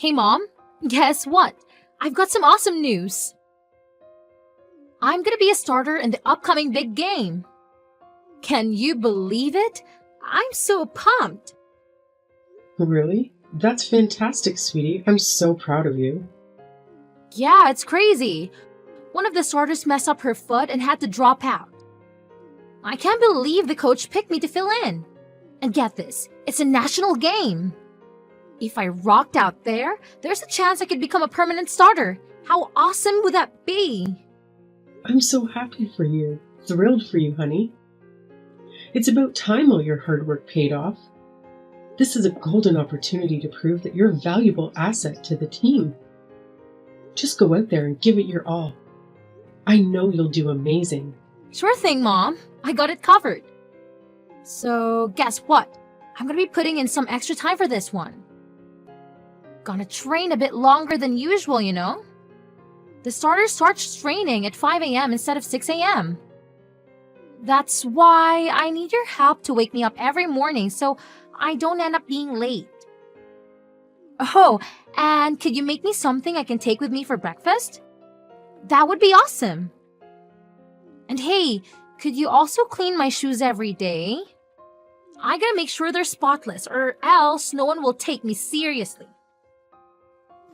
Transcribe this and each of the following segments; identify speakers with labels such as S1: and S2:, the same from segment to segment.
S1: Hey mom, guess what? I've got some awesome news. I'm gonna be a starter in the upcoming big game. Can you believe it? I'm so pumped.
S2: Really? That's fantastic, sweetie. I'm so proud of you.
S1: Yeah, it's crazy. One of the starters messed up her foot and had to drop out. I can't believe the coach picked me to fill in. And get this, it's a national game. If I rocked out there, there's a chance I could become a permanent starter. How awesome would that be?
S2: I'm so happy for you. Thrilled for you, honey. It's about time all your hard work paid off. This is a golden opportunity to prove that you're a valuable asset to the team. Just go out there and give it your all. I know you'll do amazing.
S1: Sure thing, Mom. I got it covered. So, guess what? I'm gonna be putting in some extra time for this one. Gonna train a bit longer than usual, you know? The starter starts training at 5 a.m. instead of 6 a.m. That's why I need your help to wake me up every morning so I don't end up being late. Oh, and could you make me something I can take with me for breakfast? That would be awesome. And hey, could you also clean my shoes every day? I gotta make sure they're spotless or else no one will take me seriously.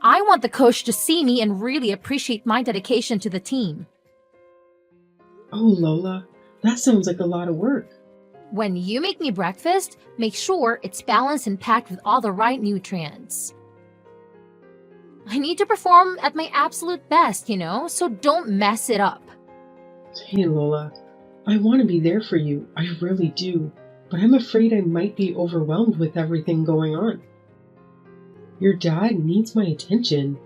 S1: I want the coach to see me and really appreciate my dedication to the team.
S2: Oh, Lola, that sounds like a lot of work.
S1: When you make me breakfast, make sure it's balanced and packed with all the right nutrients. I need to perform at my absolute best, you know, so don't mess it up.
S2: Hey, Lola, I want to be there for you. I really do. But I'm afraid I might be overwhelmed with everything going on. Your dad needs my attention,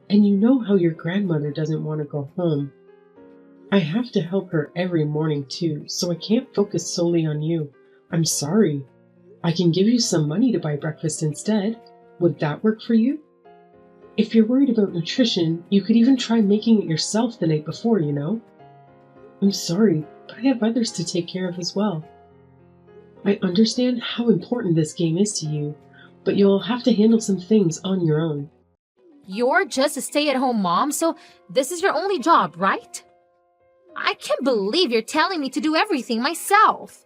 S2: and you know how your grandmother doesn't want to go home. I have to help her every morning too, so I can't focus solely on you. I'm sorry. I can give you some money to buy breakfast instead. Would that work for you? If you're worried about nutrition, you could even try making it yourself the night before, you know? I'm sorry, but I have others to take care of as well. I understand how important this game is to you, but you'll have to handle some things on your own.
S1: You're just a stay-at-home mom, so this is your only job, right? I can't believe you're telling me to do everything myself.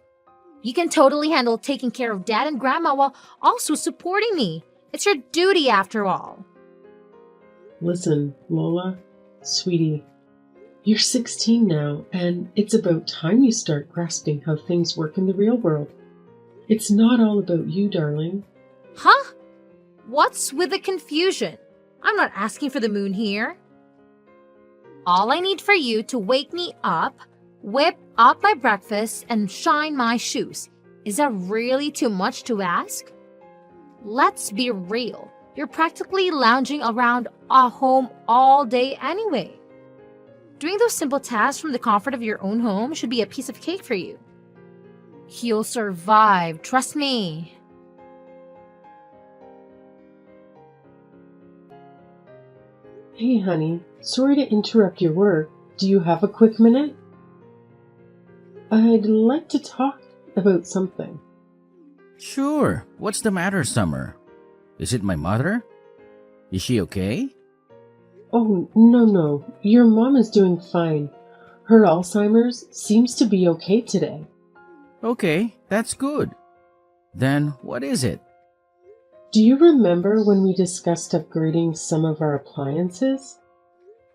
S1: You can totally handle taking care of Dad and Grandma while also supporting me. It's your duty after all.
S2: Listen, Lola, sweetie, you're 16 now, and it's about time you start grasping how things work in the real world. It's not all about you, darling.
S1: Huh? What's with the confusion? I'm not asking for the moon here. All I need for you to wake me up, whip up my breakfast, and shine my shoes. Is that really too much to ask? Let's be real. You're practically lounging around our home all day anyway. Doing those simple tasks from the comfort of your own home should be a piece of cake for you. You'll survive, trust me.
S2: Hey, honey, sorry to interrupt your work. Do you have a quick minute? I'd like to talk about something.
S3: Sure. What's the matter, Summer? Is it my mother? Is she okay?
S2: Oh, no. Your mom is doing fine. Her Alzheimer's seems to be okay today.
S3: Okay, that's good. Then what is it?
S2: Do you remember when we discussed upgrading some of our appliances?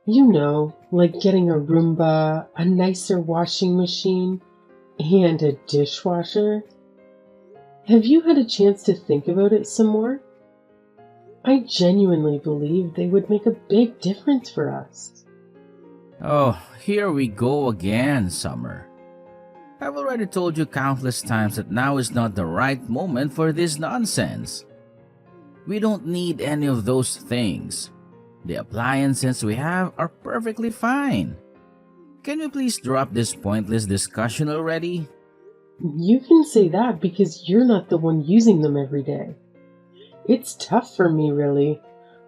S2: You know, like getting a Roomba, a nicer washing machine, and a dishwasher. Have you had a chance to think about it some more? I genuinely believe they would make a big difference for us.
S3: Oh, here we go again, Summer. I've already told you countless times that now is not the right moment for this nonsense. We don't need any of those things. The appliances we have are perfectly fine. Can we please drop this pointless discussion already?
S2: You can say that because you're not the one using them every day. It's tough for me, really.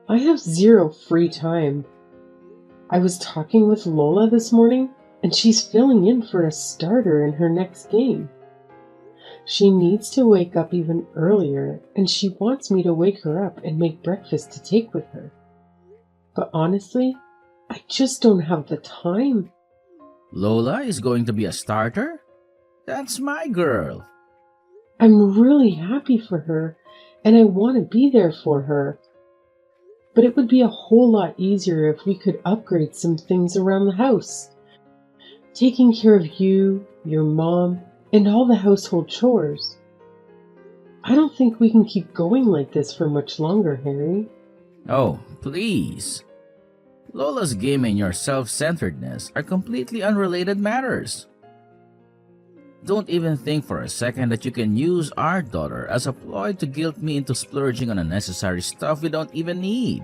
S2: I have zero free time. I was talking with Lola this morning, and she's filling in for a starter in her next game. She needs to wake up even earlier, and she wants me to wake her up and make breakfast to take with her. But honestly, I just don't have the time.
S3: Lola is going to be a starter? That's my girl.
S2: I'm really happy for her, and I want to be there for her. But it would be a whole lot easier if we could upgrade some things around the house. Taking care of you, your mom, and all the household chores. I don't think we can keep going like this for much longer, Harry.
S3: Oh, please. Lola's game and your self-centeredness are completely unrelated matters. Don't even think for a second that you can use our daughter as a ploy to guilt me into splurging on unnecessary stuff we don't even need.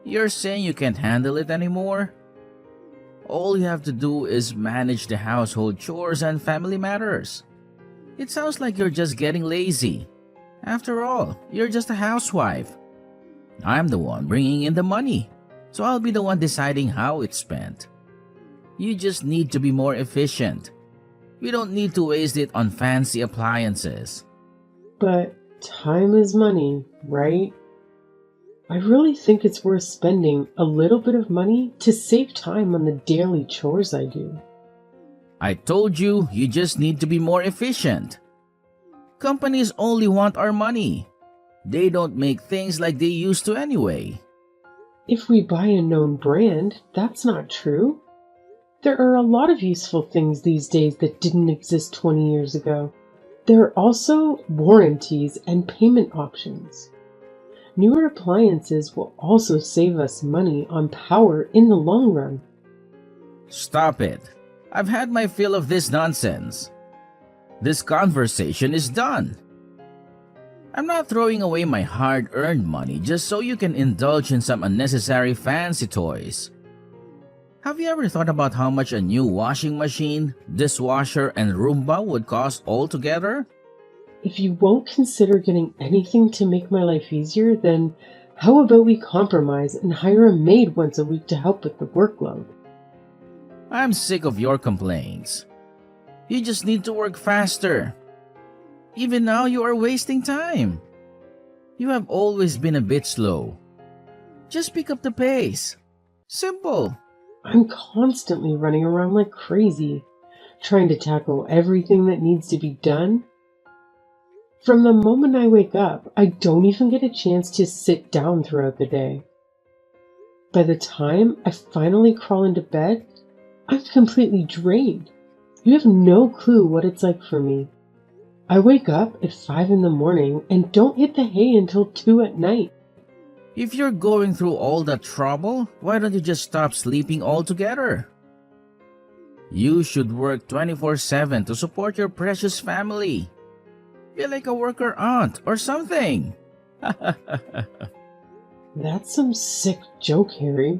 S3: You're saying you can't handle it anymore? All you have to do is manage the household chores and family matters. It sounds like you're just getting lazy. After all, you're just a housewife. I'm the one bringing in the money, so I'll be the one deciding how it's spent. You just need to be more efficient. We don't need to waste it on fancy appliances.
S2: But time is money, right? I really think it's worth spending a little bit of money to save time on the daily chores I do.
S3: I told you, you just need to be more efficient. Companies only want our money. They don't make things like they used to anyway.
S2: If we buy a known brand, that's not true. There are a lot of useful things these days that didn't exist 20 years ago. There are also warranties and payment options. Newer appliances will also save us money on power in the long run.
S3: Stop it. I've had my fill of this nonsense. This conversation is done. I'm not throwing away my hard-earned money just so you can indulge in some unnecessary fancy toys. Have you ever thought about how much a new washing machine, dishwasher, and Roomba would cost altogether?
S2: If you won't consider getting anything to make my life easier, then how about we compromise and hire a maid once a week to help with the workload?
S3: I'm sick of your complaints. You just need to work faster. Even now, you are wasting time. You have always been a bit slow. Just pick up the pace. Simple.
S2: I'm constantly running around like crazy, trying to tackle everything that needs to be done. From the moment I wake up, I don't even get a chance to sit down throughout the day. By the time I finally crawl into bed, I'm completely drained. You have no clue what it's like for me. I wake up at 5 in the morning and don't hit the hay until 2 at night.
S3: If you're going through all that trouble, why don't you just stop sleeping altogether? You should work 24/7 to support your precious family. Be like a worker aunt or something.
S2: That's some sick joke, Harry.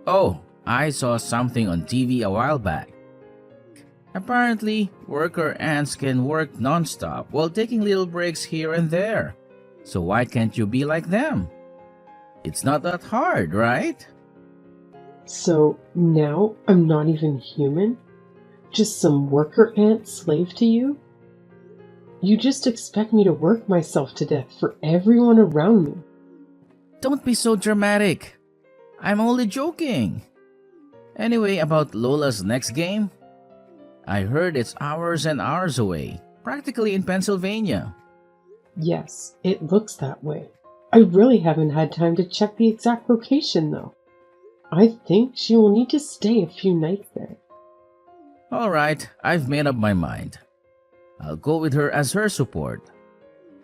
S3: Oh, I saw something on TV a while back. Apparently, worker ants can work non-stop while taking little breaks here and there. So why can't you be like them? It's not that hard, right?
S2: So now I'm not even human? Just some worker ant slave to you? You just expect me to work myself to death for everyone around me.
S3: Don't be so dramatic. I'm only joking. Anyway, about Lola's next game, I heard it's hours and hours away, practically in Pennsylvania.
S2: Yes, it looks that way. I really haven't had time to check the exact location, though. I think she will need to stay a few nights there.
S3: All right, I've made up my mind. I'll go with her as her support.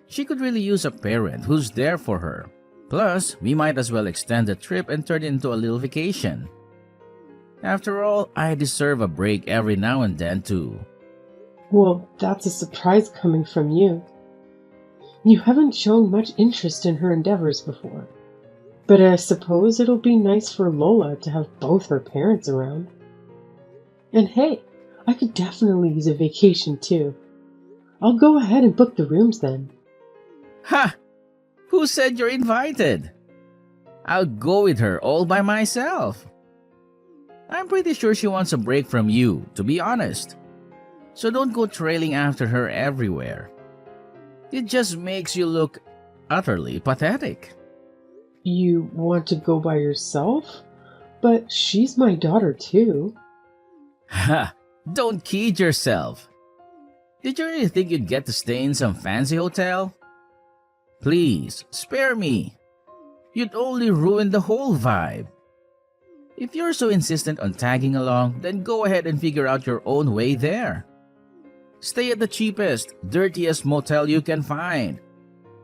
S3: She could really use a parent who's there for her. Plus, we might as well extend the trip and turn it into a little vacation. After all, I deserve a break every now and then, too.
S2: Well, that's a surprise coming from you. You haven't shown much interest in her endeavors before. But I suppose it'll be nice for Lola to have both her parents around. And hey, I could definitely use a vacation too. I'll go ahead and book the rooms then.
S3: Ha! Who said you're invited? I'll go with her all by myself. I'm pretty sure she wants a break from you, to be honest. So don't go trailing after her everywhere. It just makes you look utterly pathetic.
S2: You want to go by yourself? But she's my daughter too.
S3: Ha! Don't kid yourself. Did you really think you'd get to stay in some fancy hotel? Please, spare me. You'd only ruin the whole vibe. If you're so insistent on tagging along, then go ahead and figure out your own way there. Stay at the cheapest, dirtiest motel you can find.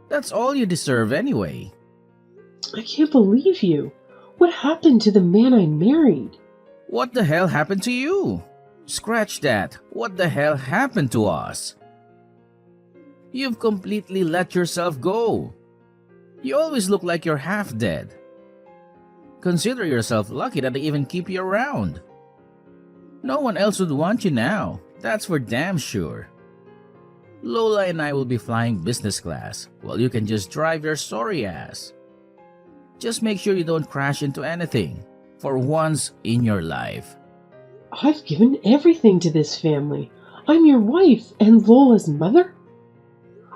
S3: That's all you deserve anyway.
S2: I can't believe you. What happened to the man I married?
S3: What the hell happened to you? Scratch that. What the hell happened to us? You've completely let yourself go. You always look like you're half dead. Consider yourself lucky that they even keep you around. No one else would want you now. That's for damn sure. Lola and I will be flying business class, while you can just drive your sorry ass. Just make sure you don't crash into anything, for once in your life.
S2: I've given everything to this family. I'm your wife and Lola's mother?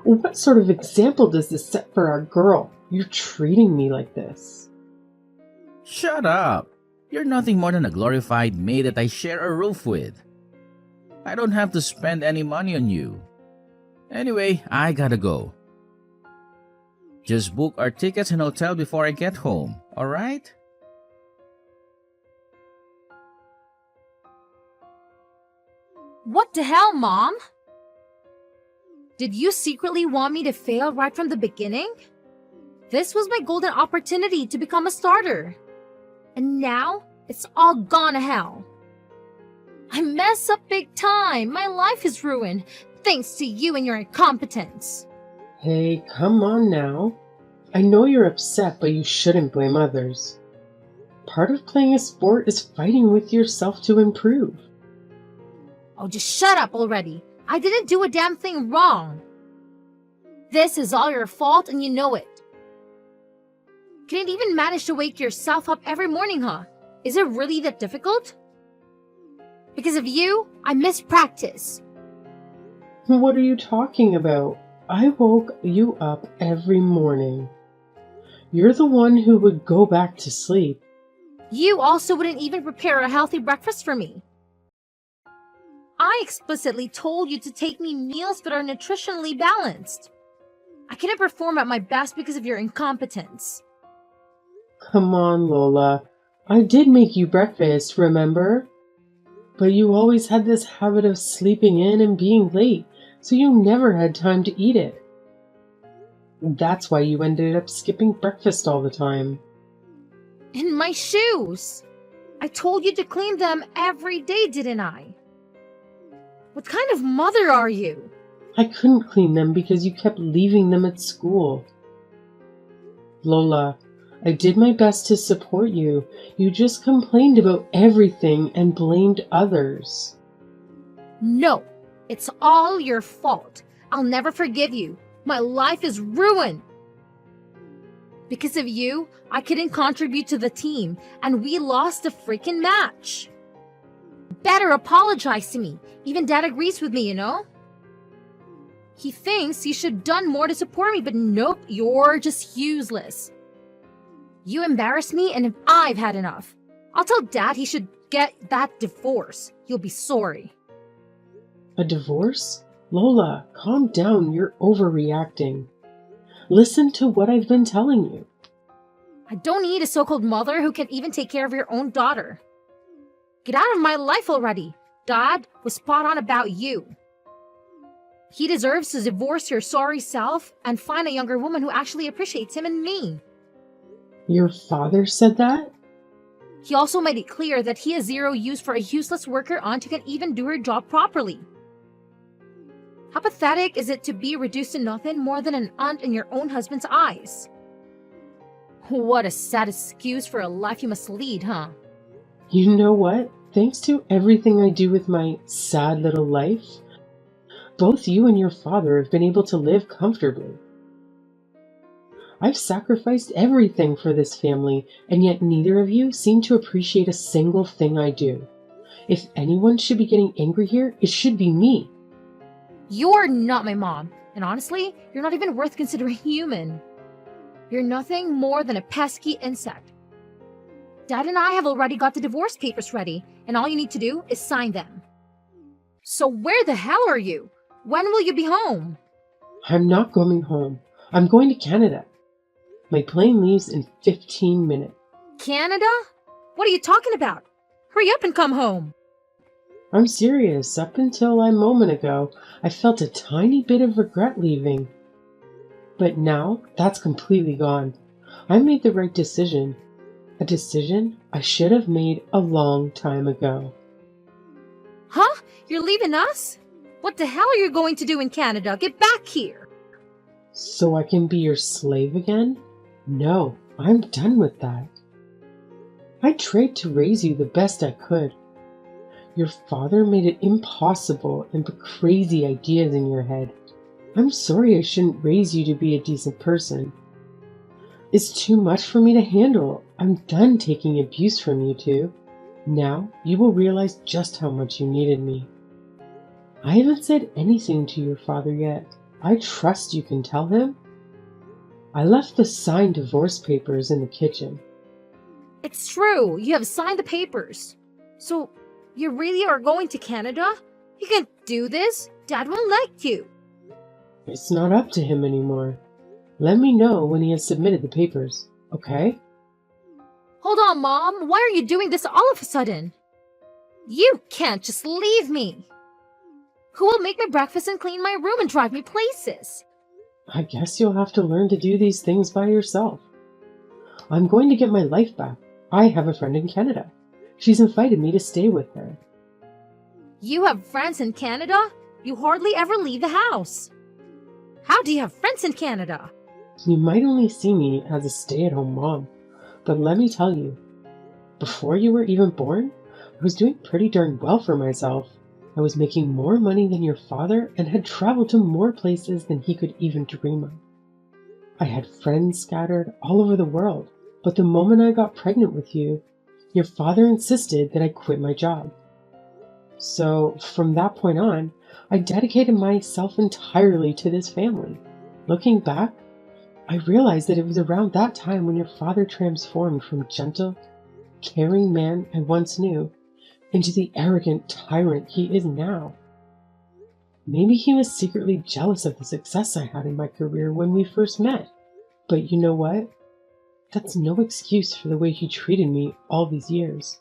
S2: What sort of example does this set for our girl? You're treating me like this.
S3: Shut up! You're nothing more than a glorified maid that I share a roof with. I don't have to spend any money on you. Anyway, I gotta go. Just book our tickets and hotel before I get home, alright?
S1: What the hell, Mom? Did you secretly want me to fail right from the beginning? This was my golden opportunity to become a starter. And now, it's all gone to hell. I mess up big time. My life is ruined, thanks to you and your incompetence.
S2: Hey, come on now. I know you're upset, but you shouldn't blame others. Part of playing a sport is fighting with yourself to improve.
S1: Oh, just shut up already. I didn't do a damn thing wrong. This is all your fault and you know it. Can't even manage to wake yourself up every morning, huh? Is it really that difficult? Because of you, I miss practice.
S2: What are you talking about? I woke you up every morning. You're the one who would go back to sleep.
S1: You also wouldn't even prepare a healthy breakfast for me. I explicitly told you to take me meals that are nutritionally balanced. I couldn't perform at my best because of your incompetence.
S2: Come on, Lola. I did make you breakfast, remember? But you always had this habit of sleeping in and being late, so you never had time to eat it. That's why you ended up skipping breakfast all the time.
S1: And my shoes! I told you to clean them every day, didn't I? What kind of mother are you?
S2: I couldn't clean them because you kept leaving them at school. Lola, I did my best to support you. You just complained about everything and blamed others.
S1: No, it's all your fault. I'll never forgive you. My life is ruined. Because of you, I couldn't contribute to the team, and we lost the freaking match. Better apologize to me. Even Dad agrees with me, you know? He thinks you should have done more to support me, but nope, you're just useless. You embarrassed me, and I've had enough. I'll tell Dad he should get that divorce. You'll be sorry.
S2: A divorce? Lola, calm down. You're overreacting. Listen to what I've been telling you.
S1: I don't need a so-called mother who can't even take care of your own daughter. Get out of my life already. Dad was spot on about you. He deserves to divorce your sorry self and find a younger woman who actually appreciates him and me.
S2: Your father said that?
S1: He also made it clear that he has zero use for a useless worker aunt who can't even do her job properly. How pathetic is it to be reduced to nothing more than an aunt in your own husband's eyes? What a sad excuse for a life you must lead, huh?
S2: You know what? Thanks to everything I do with my sad little life, both you and your father have been able to live comfortably. I've sacrificed everything for this family, and yet neither of you seem to appreciate a single thing I do. If anyone should be getting angry here, it should be me.
S1: You're not my mom, and honestly, you're not even worth considering human. You're nothing more than a pesky insect. Dad and I have already got the divorce papers ready, and all you need to do is sign them. So where the hell are you? When will you be home?
S2: I'm not going home. I'm going to Canada. My plane leaves in 15 minutes.
S1: Canada? What are you talking about? Hurry up and come home.
S2: I'm serious. Up until a moment ago, I felt a tiny bit of regret leaving. But now, that's completely gone. I made the right decision. A decision I should have made a long time ago.
S1: Huh? You're leaving us? What the hell are you going to do in Canada? Get back here.
S2: So I can be your slave again? No, I'm done with that. I tried to raise you the best I could. Your father made it impossible and put crazy ideas in your head. I'm sorry I shouldn't raise you to be a decent person. It's too much for me to handle. I'm done taking abuse from you two. Now you will realize just how much you needed me. I haven't said anything to your father yet. I trust you can tell him. I left the signed divorce papers in the kitchen.
S1: It's true. You have signed the papers. So, you really are going to Canada? You can't do this. Dad won't let you.
S2: It's not up to him anymore. Let me know when he has submitted the papers, okay?
S1: Hold on, Mom. Why are you doing this all of a sudden? You can't just leave me. Who will make my breakfast and clean my room and drive me places?
S2: I guess you'll have to learn to do these things by yourself. I'm going to get my life back. I have a friend in Canada. She's invited me to stay with her.
S1: You have friends in Canada? You hardly ever leave the house. How do you have friends in Canada?
S2: You might only see me as a stay-at-home mom, but let me tell you, before you were even born, I was doing pretty darn well for myself. I was making more money than your father and had traveled to more places than he could even dream of. I had friends scattered all over the world, but the moment I got pregnant with you, your father insisted that I quit my job. So, from that point on, I dedicated myself entirely to this family. Looking back, I realized that it was around that time when your father transformed from gentle, caring man I once knew into the arrogant tyrant he is now. Maybe he was secretly jealous of the success I had in my career when we first met. But you know what? That's no excuse for the way he treated me all these years.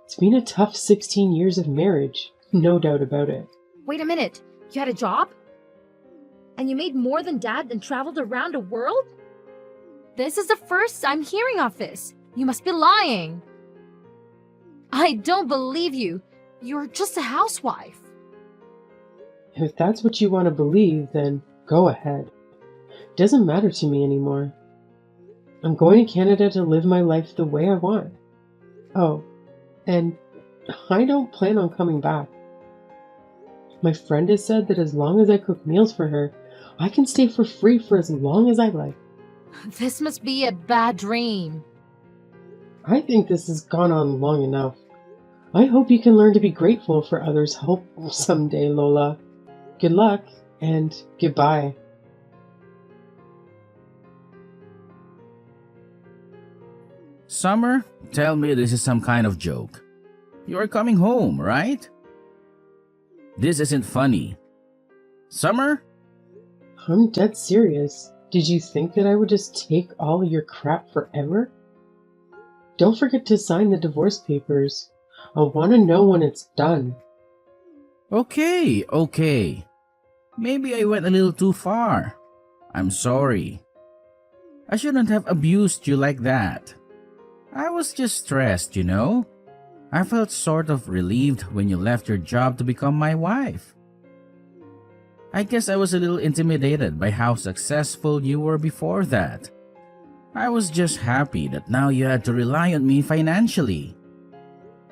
S2: It's been a tough 16 years of marriage, no doubt about it.
S1: Wait a minute. You had a job? And you made more than Dad and traveled around the world? This is the first I'm hearing of this. You must be lying. I don't believe you. You're just a housewife.
S2: If that's what you want to believe, then go ahead. It doesn't matter to me anymore. I'm going to Canada to live my life the way I want. Oh, and I don't plan on coming back. My friend has said that as long as I cook meals for her, I can stay for free for as long as I like.
S1: This must be a bad dream.
S2: I think this has gone on long enough. I hope you can learn to be grateful for others' help someday, Lola. Good luck, and goodbye.
S3: Summer, tell me this is some kind of joke. You are coming home, right? This isn't funny. Summer?
S2: I'm dead serious. Did you think that I would just take all of your crap forever? Don't forget to sign the divorce papers. I want to know when it's done.
S3: Okay. Maybe I went a little too far. I'm sorry. I shouldn't have abused you like that. I was just stressed, you know? I felt sort of relieved when you left your job to become my wife. I guess I was a little intimidated by how successful you were before that. I was just happy that now you had to rely on me financially.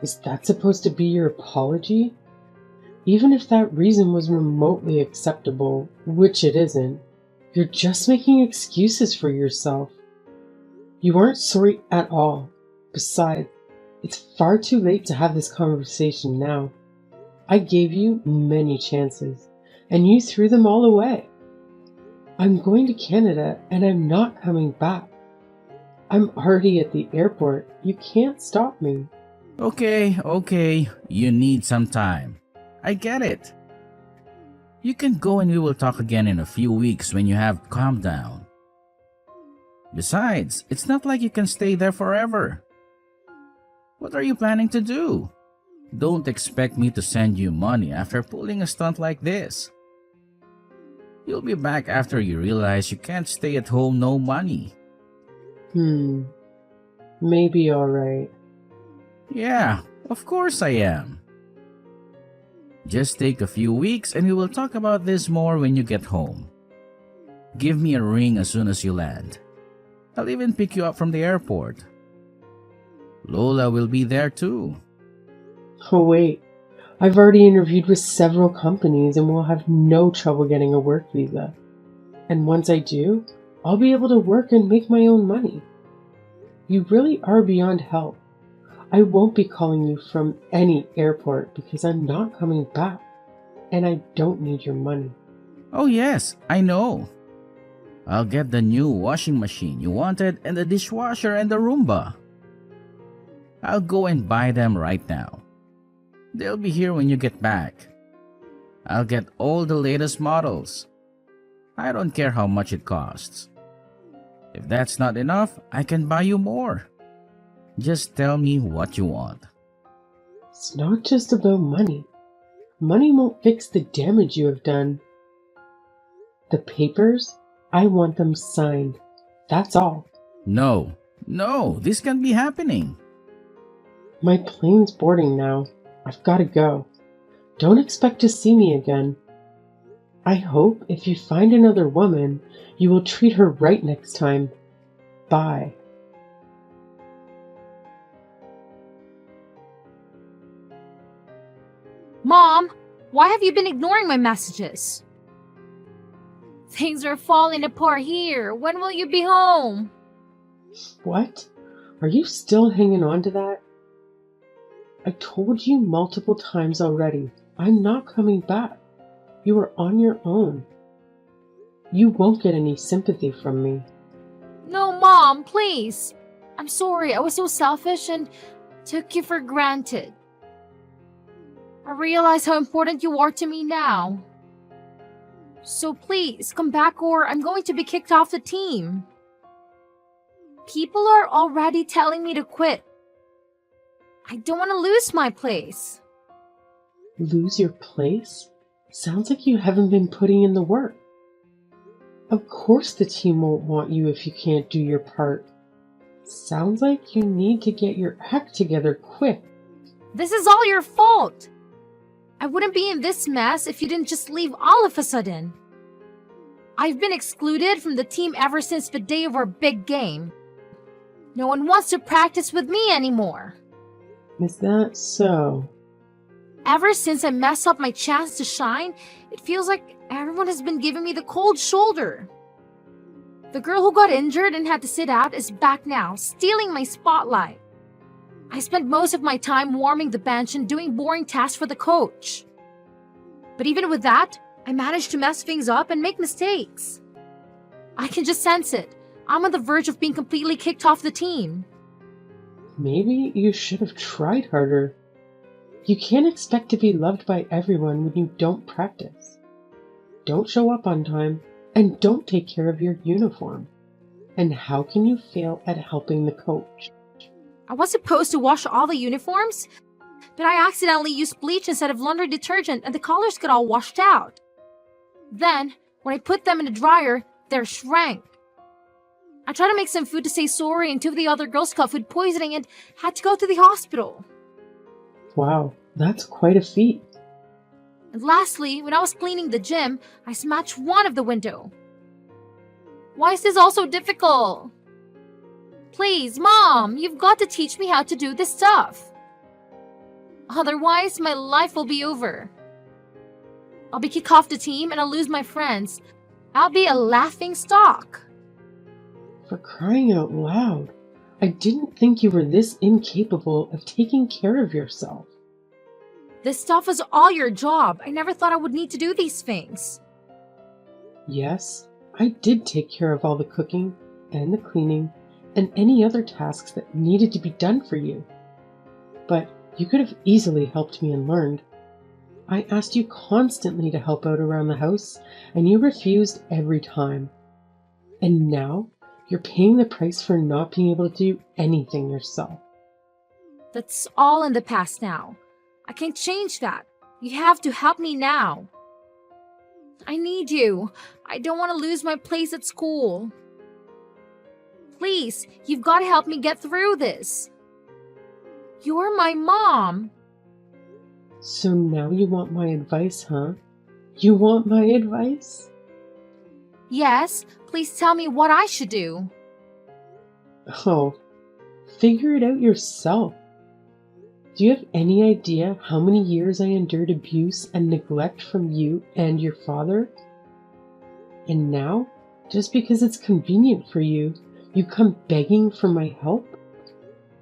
S2: Is that supposed to be your apology? Even if that reason was remotely acceptable, which it isn't, you're just making excuses for yourself. You aren't sorry at all. Besides, It's far too late to have this conversation now. I gave you many chances, and you threw them all away. I'm going to Canada, and I'm not coming back. I'm already at the airport. You can't stop me.
S3: Okay, you need some time. I get it. You can go and we will talk again in a few weeks when you have calmed down. Besides, it's not like you can stay there forever. What are you planning to do? Don't expect me to send you money after pulling a stunt like this. You'll be back after you realize you can't stay at home no money.
S2: Maybe alright.
S3: Yeah, of course I am. Just take a few weeks and we will talk about this more when you get home. Give me a ring as soon as you land. I'll even pick you up from the airport. Lola will be there too.
S2: Oh wait, I've already interviewed with several companies and will have no trouble getting a work visa. And once I do, I'll be able to work and make my own money. You really are beyond help. I won't be calling you from any airport because I'm not coming back. And I don't need your money.
S3: Oh yes, I know. I'll get the new washing machine you wanted and the dishwasher and the Roomba. I'll go and buy them right now. They'll be here when you get back. I'll get all the latest models. I don't care how much it costs. If that's not enough, I can buy you more. Just tell me what you want.
S2: It's not just about money. Money won't fix the damage you have done. The papers, I want them signed. That's all.
S3: No, this can't be happening.
S2: My plane's boarding now. I've got to go. Don't expect to see me again. I hope if you find another woman, you will treat her right next time. Bye.
S1: Mom, why have you been ignoring my messages? Things are falling apart here. When will you be home?
S2: What? Are you still hanging on to that? I told you multiple times already. I'm not coming back. You are on your own. You won't get any sympathy from me.
S1: No, Mom, please. I'm sorry. I was so selfish and took you for granted. I realize how important you are to me now. So please, come back or I'm going to be kicked off the team. People are already telling me to quit. I don't want to lose my place.
S2: Lose your place? Sounds like you haven't been putting in the work. Of course the team won't want you if you can't do your part. Sounds like you need to get your act together quick.
S1: This is all your fault. I wouldn't be in this mess if you didn't just leave all of a sudden. I've been excluded from the team ever since the day of our big game. No one wants to practice with me anymore.
S2: Is that so?
S1: Ever since I messed up my chance to shine, it feels like everyone has been giving me the cold shoulder. The girl who got injured and had to sit out is back now, stealing my spotlight. I spent most of my time warming the bench and doing boring tasks for the coach. But even with that, I managed to mess things up and make mistakes. I can just sense it. I'm on the verge of being completely kicked off the team.
S2: Maybe you should have tried harder. You can't expect to be loved by everyone when you don't practice. Don't show up on time, and don't take care of your uniform. And how can you fail at helping the coach?
S1: I was supposed to wash all the uniforms, but I accidentally used bleach instead of laundry detergent and the colors got all washed out. Then, when I put them in the dryer, they shrank. I tried to make some food to say sorry and two of the other girls got food poisoning and had to go to the hospital.
S2: Wow, that's quite a feat.
S1: And lastly, when I was cleaning the gym, I smashed one of the window. Why is this all so difficult? Please, Mom, you've got to teach me how to do this stuff. Otherwise, my life will be over. I'll be kicked off the team and I'll lose my friends. I'll be a laughing stock.
S2: For crying out loud, I didn't think you were this incapable of taking care of yourself.
S1: This stuff is all your job. I never thought I would need to do these things.
S2: Yes, I did take care of all the cooking and the cleaning and any other tasks that needed to be done for you. But you could have easily helped me and learned. I asked you constantly to help out around the house, and you refused every time. And now you're paying the price for not being able to do anything yourself.
S1: That's all in the past now. I can't change that. You have to help me now. I need you. I don't want to lose my place at school. Please, you've got to help me get through this. You're my mom.
S2: So now you want my advice, huh? You want my advice?
S1: Yes, please tell me what I should do.
S2: Oh, figure it out yourself. Do you have any idea how many years I endured abuse and neglect from you and your father? And now, just because it's convenient for you, you come begging for my help?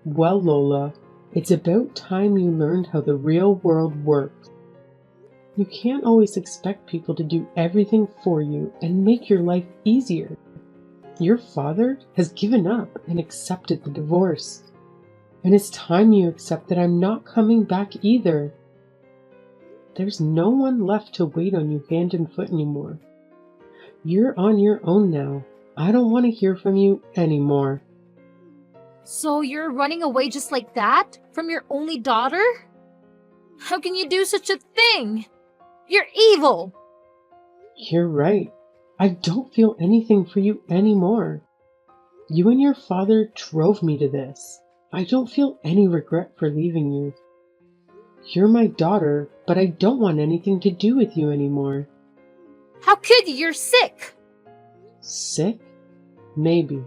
S2: Well, Lola, it's about time you learned how the real world works. You can't always expect people to do everything for you and make your life easier. Your father has given up and accepted the divorce. And it's time you accept that I'm not coming back either. There's no one left to wait on you hand and foot anymore. You're on your own now. I don't want to hear from you anymore.
S1: So you're running away just like that? From your only daughter? How can you do such a thing? You're evil!
S2: You're right. I don't feel anything for you anymore. You and your father drove me to this. I don't feel any regret for leaving you. You're my daughter, but I don't want anything to do with you anymore.
S1: How could you? You're sick!
S2: Sick? Maybe.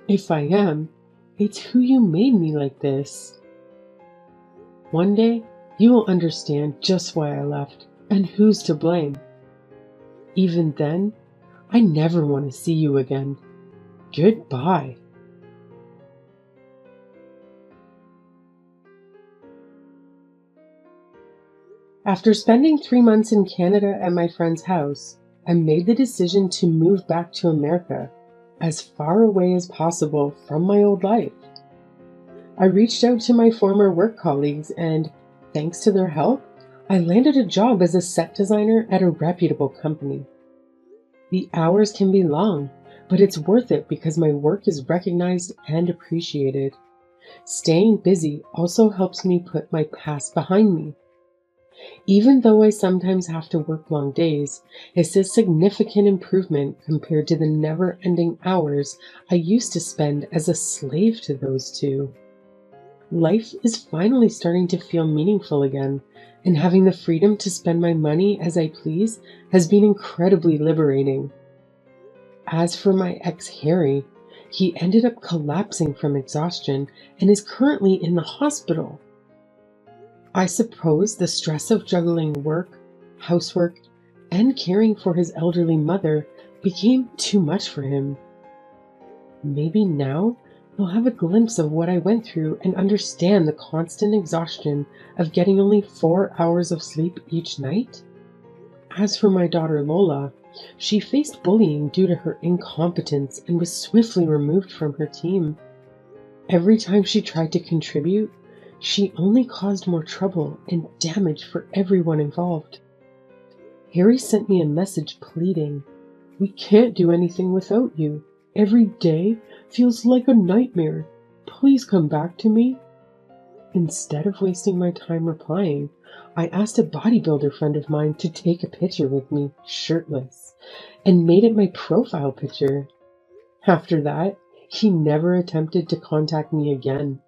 S2: If I am, it's who you made me like this. One day, you will understand just why I left and who's to blame. Even then, I never want to see you again. Goodbye. After spending 3 months in Canada at my friend's house, I made the decision to move back to America, as far away as possible from my old life. I reached out to my former work colleagues and, thanks to their help, I landed a job as a set designer at a reputable company. The hours can be long, but it's worth it because my work is recognized and appreciated. Staying busy also helps me put my past behind me. Even though I sometimes have to work long days, it's a significant improvement compared to the never-ending hours I used to spend as a slave to those two. Life is finally starting to feel meaningful again, and having the freedom to spend my money as I please has been incredibly liberating. As for my ex Harry, he ended up collapsing from exhaustion and is currently in the hospital. I suppose the stress of juggling work, housework, and caring for his elderly mother became too much for him. Maybe now he'll have a glimpse of what I went through and understand the constant exhaustion of getting only 4 hours of sleep each night. As for my daughter Lola, she faced bullying due to her incompetence and was swiftly removed from her team. Every time she tried to contribute, she only caused more trouble and damage for everyone involved. Harry sent me a message pleading, "We can't do anything without you. Every day feels like a nightmare. Please come back to me." Instead of wasting my time replying, I asked a bodybuilder friend of mine to take a picture with me, shirtless, and made it my profile picture. After that, he never attempted to contact me again.